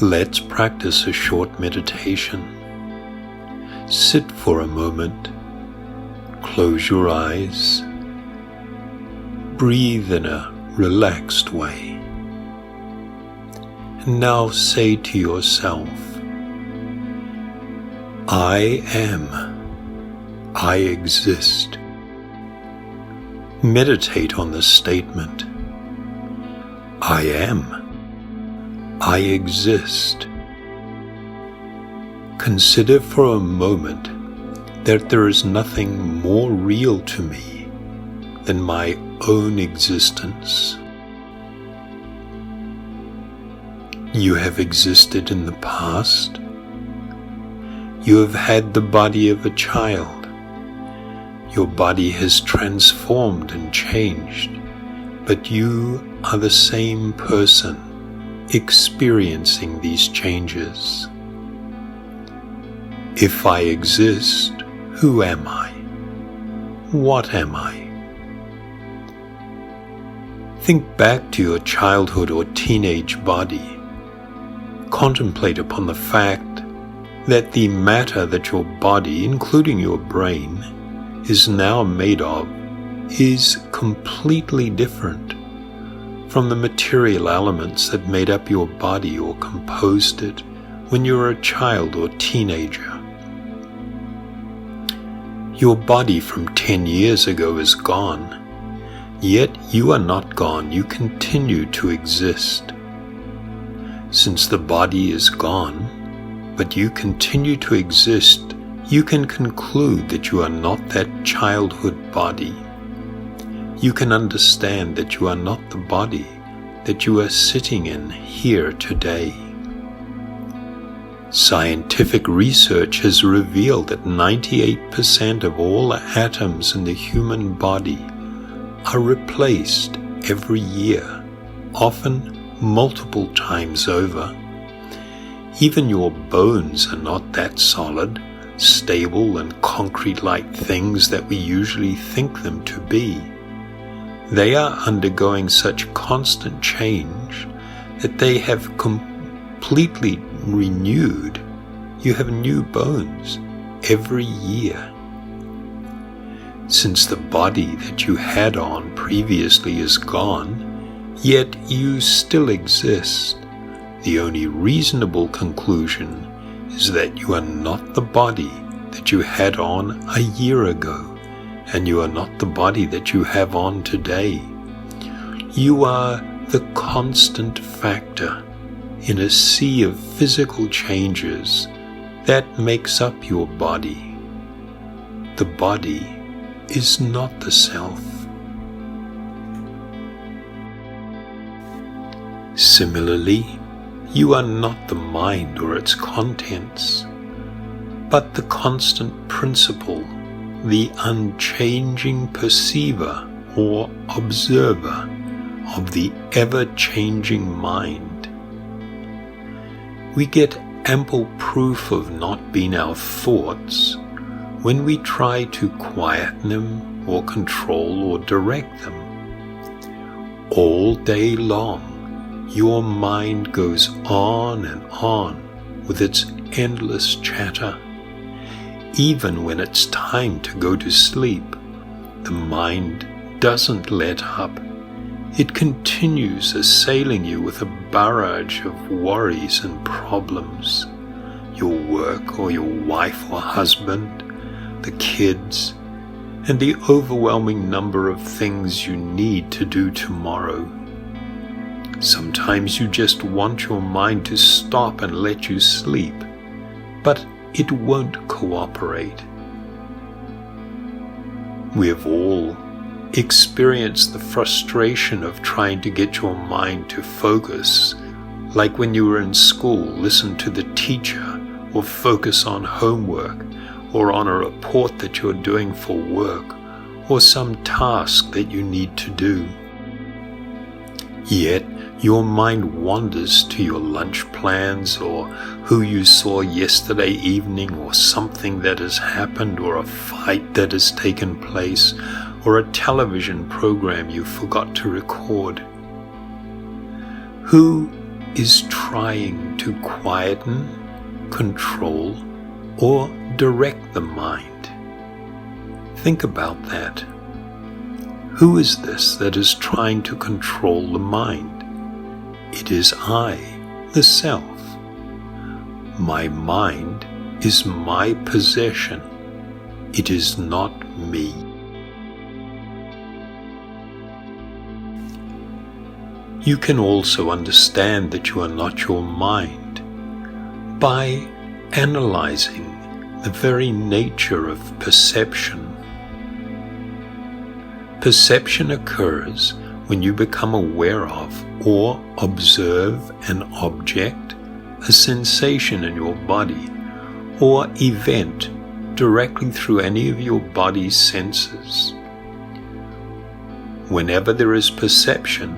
Let's practice a short meditation. Sit for a moment. Close your eyes. Breathe in a relaxed way. And now say to yourself, I am. I exist. Meditate on this statement. I am. I exist. Consider for a moment that there is nothing more real to me than my own existence. You have existed in the past. You have had the body of a child. Your body has transformed and changed, but you are the same person experiencing these changes. If I exist, who am I? What am I? Think back to your childhood or teenage body. Contemplate upon the fact that the matter that your body, including your brain, is now made of is completely different from the material elements that made up your body or composed it when you were a child or teenager. Your body from 10 years ago is gone, yet you are not gone, you continue to exist. Since the body is gone, but you continue to exist, you can conclude that you are not that childhood body. You can understand that you are not the body that you are sitting in here today. Scientific research has revealed that 98% of all atoms in the human body are replaced every year, often multiple times over. Even your bones are not that solid, stable and concrete-like things that we usually think them to be. They are undergoing such constant change that they have completely renewed. You have new bones every year. Since the body that you had on previously is gone, yet you still exist, the only reasonable conclusion is that you are not the body that you had on a year ago, and you are not the body that you have on today. You are the constant factor in a sea of physical changes that makes up your body. The body is not the self. Similarly, you are not the mind or its contents, but the constant principle, the unchanging perceiver or observer of the ever-changing mind. We get ample proof of not being our thoughts when we try to quieten them or control or direct them. All day long, your mind goes on and on with its endless chatter. Even when it's time to go to sleep, the mind doesn't let up. It continues assailing you with a barrage of worries and problems. Your work or your wife or husband, the kids, and the overwhelming number of things you need to do tomorrow. Sometimes you just want your mind to stop and let you sleep, but it won't cooperate. We have all experienced the frustration of trying to get your mind to focus, like when you were in school, listen to the teacher, or focus on homework, or on a report that you're doing for work, or some task that you need to do. Yet, your mind wanders to your lunch plans, or who you saw yesterday evening, or something that has happened, or a fight that has taken place, or a television program you forgot to record. Who is trying to quieten, control, or direct the mind. Think about that. Who is this that is trying to control the mind? It is I, the self. My mind is my possession. It is not me. You can also understand that you are not your mind by analyzing the very nature of perception. Perception occurs when you become aware of or observe an object, a sensation in your body, or event directly through any of your body's senses. Whenever there is perception,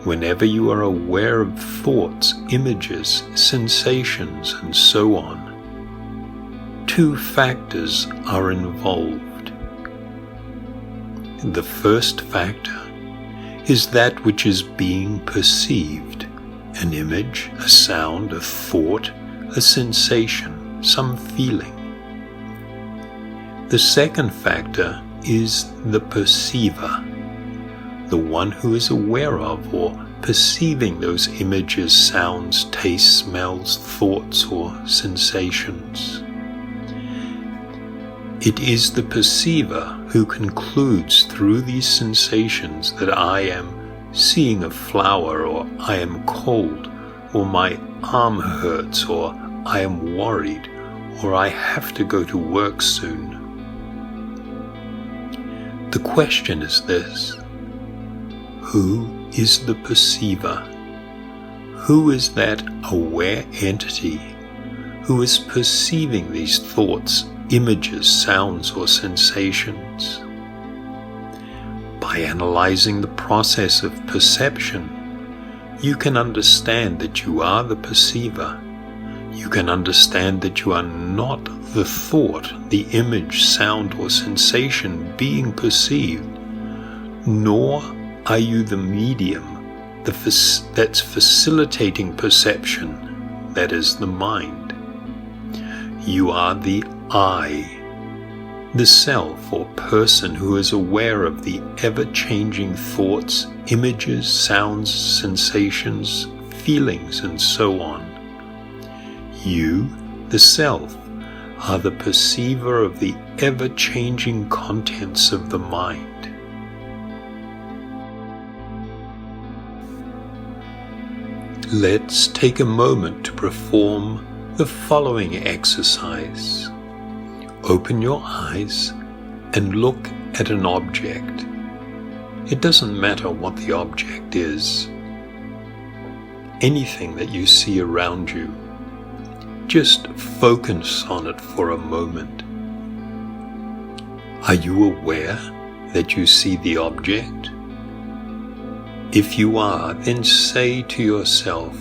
whenever you are aware of thoughts, images, sensations, and so on, two factors are involved. The first factor is that which is being perceived, an image, a sound, a thought, a sensation, some feeling. The second factor is the perceiver, the one who is aware of or perceiving those images, sounds, tastes, smells, thoughts, or sensations. It is the perceiver who concludes through these sensations that I am seeing a flower, or I am cold, or my arm hurts, or I am worried, or I have to go to work soon. The question is this: who is the perceiver? Who is that aware entity who is perceiving these thoughts, images, sounds, or sensations? By analyzing the process of perception, you can understand that you are the perceiver. You can understand that you are not the thought, the image, sound, or sensation being perceived, nor are you the medium that's facilitating perception, that is the mind. You are the I, the self or person who is aware of the ever-changing thoughts, images, sounds, sensations, feelings, and so on. You, the self, are the perceiver of the ever-changing contents of the mind. Let's take a moment to perform the following exercise. Open your eyes and look at an object. It doesn't matter what the object is. Anything that you see around you, just focus on it for a moment. Are you aware that you see the object? If you are, then say to yourself,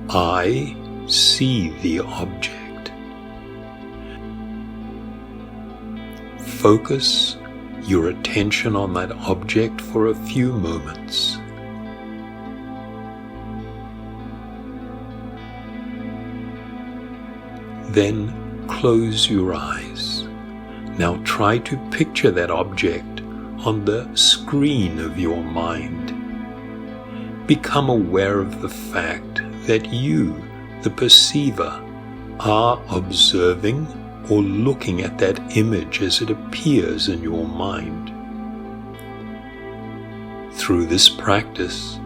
I see the object. Focus your attention on that object for a few moments. Then close your eyes. Now try to picture that object on the screen of your mind. Become aware of the fact that you, the perceiver, are observing or looking at that image as it appears in your mind. Through this practice,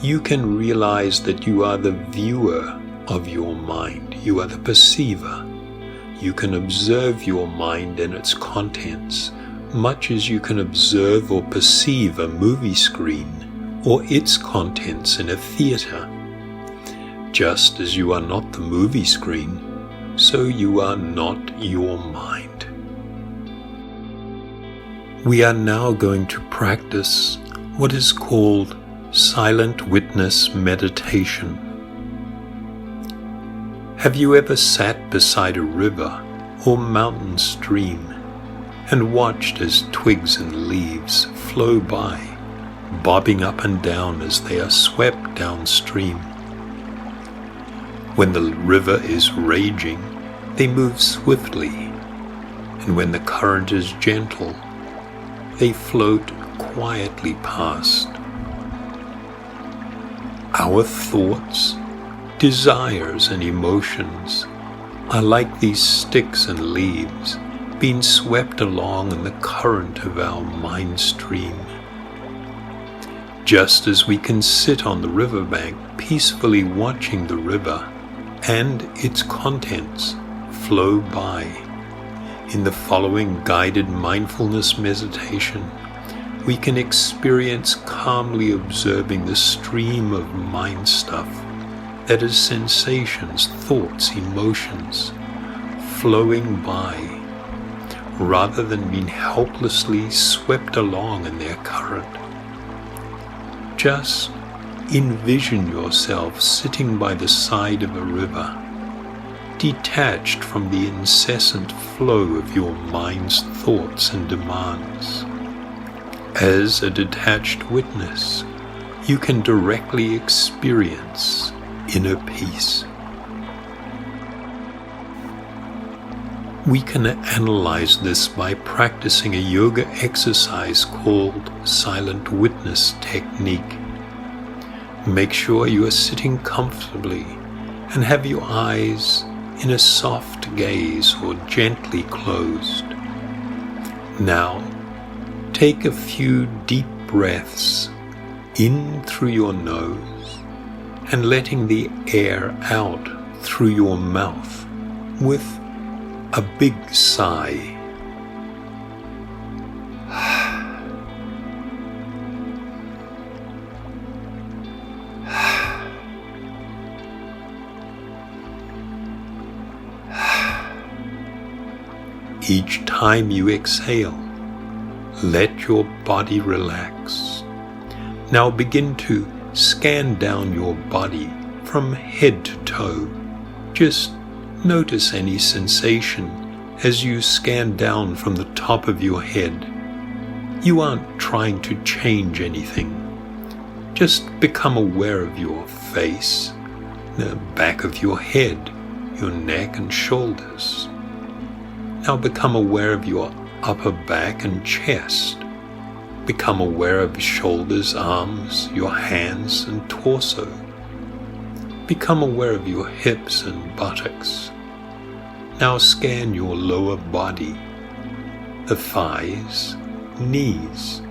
you can realize that you are the viewer of your mind. You are the perceiver. You can observe your mind and its contents, much as you can observe or perceive a movie screen or its contents in a theater. Just as you are not the movie screen, so you are not your mind. We are now going to practice what is called silent witness meditation. Have you ever sat beside a river or mountain stream and watched as twigs and leaves flow by, bobbing up and down as they are swept downstream? When the river is raging, they move swiftly, and when the current is gentle, they float quietly past. Our thoughts, desires, and emotions are like these sticks and leaves being swept along in the current of our mind stream. Just as we can sit on the riverbank peacefully watching the river and its contents flow by, in the following guided mindfulness meditation, we can experience calmly observing the stream of mind stuff, that is sensations, thoughts, emotions, flowing by, rather than being helplessly swept along in their current. Just envision yourself sitting by the side of a river, detached from the incessant flow of your mind's thoughts and demands. As a detached witness, you can directly experience inner peace. We can analyze this by practicing a yoga exercise called Silent Witness Technique. Make sure you are sitting comfortably and have your eyes in a soft gaze or gently closed. Now, take a few deep breaths in through your nose and letting the air out through your mouth with a big sigh. Each time you exhale, let your body relax. Now begin to scan down your body from head to toe. Just notice any sensation as you scan down from the top of your head. You aren't trying to change anything. Just become aware of your face, the back of your head, your neck and shoulders. Now become aware of your upper back and chest. Become aware of your shoulders, arms, your hands and torso. Become aware of your hips and buttocks. Now scan your lower body, the thighs, knees,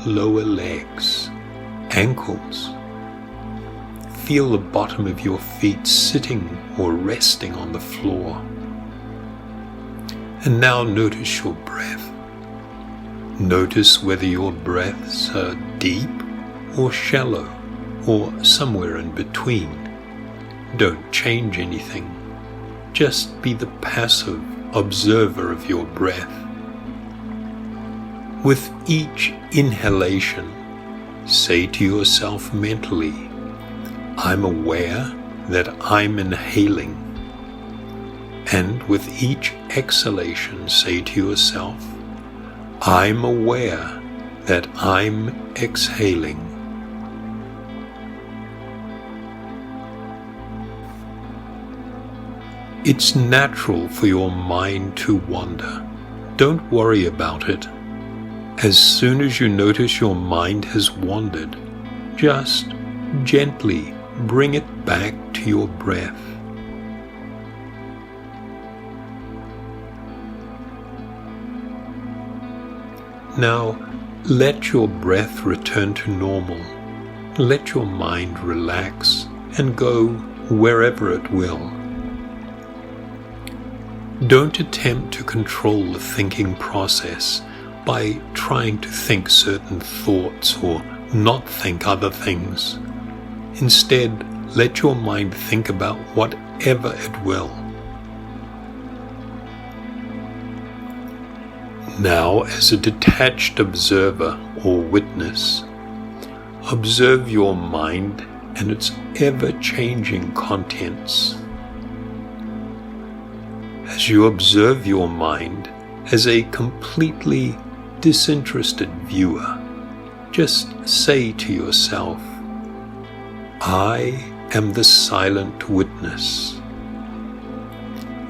lower legs, ankles. Feel the bottom of your feet sitting or resting on the floor. And now notice your breath. Notice whether your breaths are deep or shallow or somewhere in between. Don't change anything. Just be the passive observer of your breath. With each inhalation, say to yourself mentally, I'm aware that I'm inhaling. And with each exhalation, say to yourself, I'm aware that I'm exhaling. It's natural for your mind to wander. Don't worry about it. As soon as you notice your mind has wandered, just gently bring it back to your breath. Now, let your breath return to normal. Let your mind relax and go wherever it will. Don't attempt to control the thinking process by trying to think certain thoughts or not think other things. Instead, let your mind think about whatever it will. Now, as a detached observer or witness, observe your mind and its ever-changing contents. As you observe your mind as a completely disinterested viewer, just say to yourself, I am the silent witness.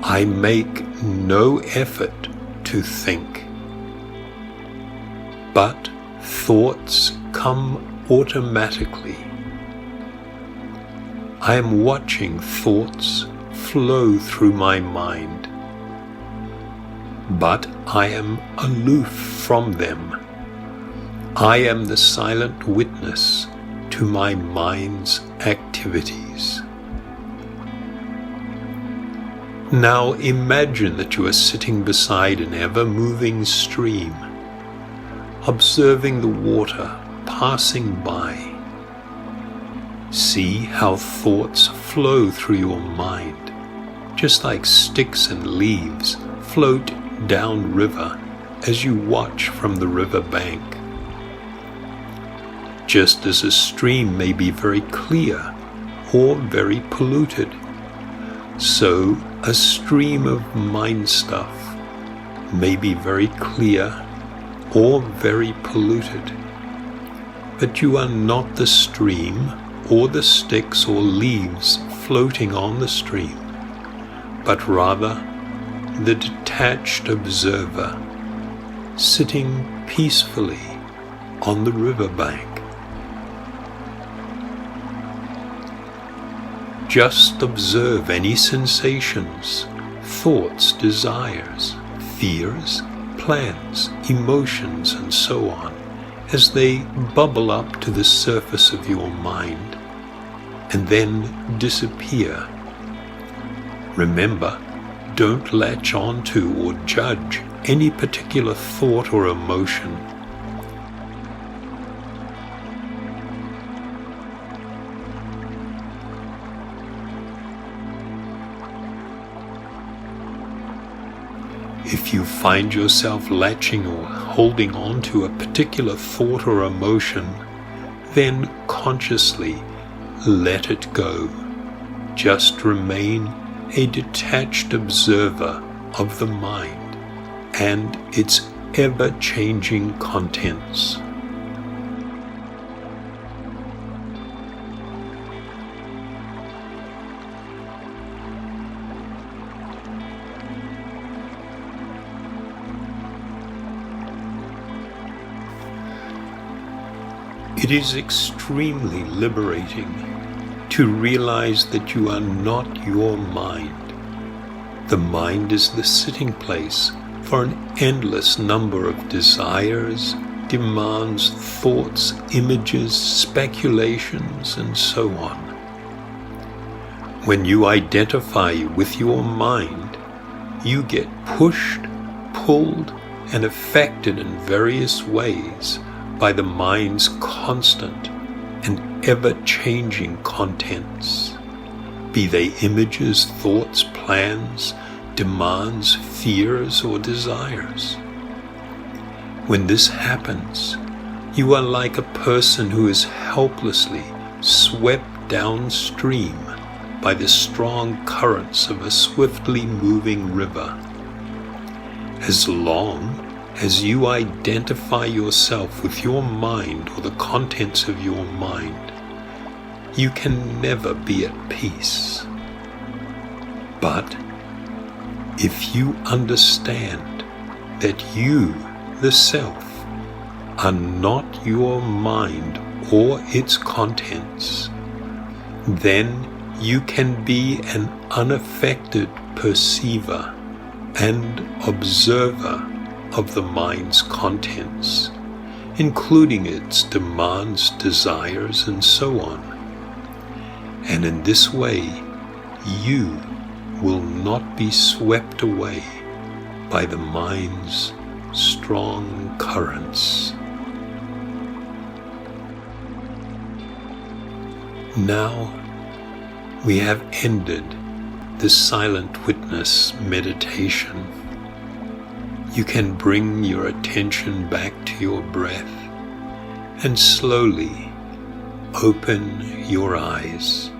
I make no effort to think, but thoughts come automatically. I am watching thoughts flow through my mind, but I am aloof from them. I am the silent witness to my mind's activities. Now imagine that you are sitting beside an ever-moving stream, observing the water passing by. See how thoughts flow through your mind, just like sticks and leaves float downriver as you watch from the river bank. Just as a stream may be very clear or very polluted, so a stream of mind stuff may be very clear or very polluted. But you are not the stream or the sticks or leaves floating on the stream, but rather the detached observer sitting peacefully on the riverbank. Just observe any sensations, thoughts, desires, fears, plans, emotions, and so on, as they bubble up to the surface of your mind and then disappear. Remember, don't latch on to or judge any particular thought or emotion. If you find yourself latching or holding on to a particular thought or emotion, then consciously let it go. Just remain a detached observer of the mind and its ever-changing contents. It is extremely liberating to realize that you are not your mind. The mind is the sitting place for an endless number of desires, demands, thoughts, images, speculations, and so on. When you identify with your mind, you get pushed, pulled, and affected in various ways by the mind's constant and ever-changing contents, be they images, thoughts, plans, demands, fears, or desires. When this happens, you are like a person who is helplessly swept downstream by the strong currents of a swiftly moving river. As long as you identify yourself with your mind or the contents of your mind, you can never be at peace. But if you understand that you, the self, are not your mind or its contents, then you can be an unaffected perceiver and observer of the mind's contents, including its demands, desires, and so on. And in this way, you will not be swept away by the mind's strong currents. Now we have ended the silent witness meditation. You can bring your attention back to your breath and slowly open your eyes.